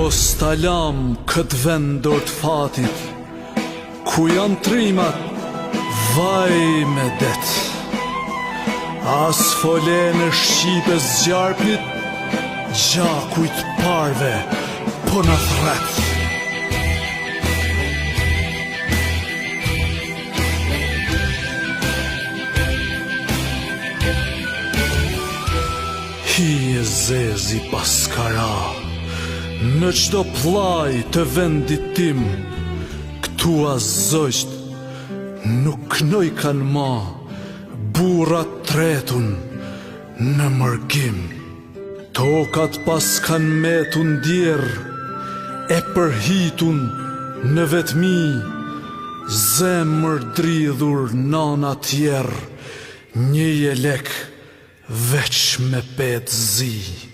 Mos talam këtë vendor të fatit, ku janë trimat, vaj me det. As folen e shqipe zgjarpnit, gjakujt parve, po në thret. Hi e zezi paskara, në qdo plaj të vendit tim, këtu azojsht nuk knoj kan ma, burat tretun në mërgim. Tokat pas kan metun djer, e përhitun në vetmi, zemër dridhur nana tjer, një jelek veç me pet zi.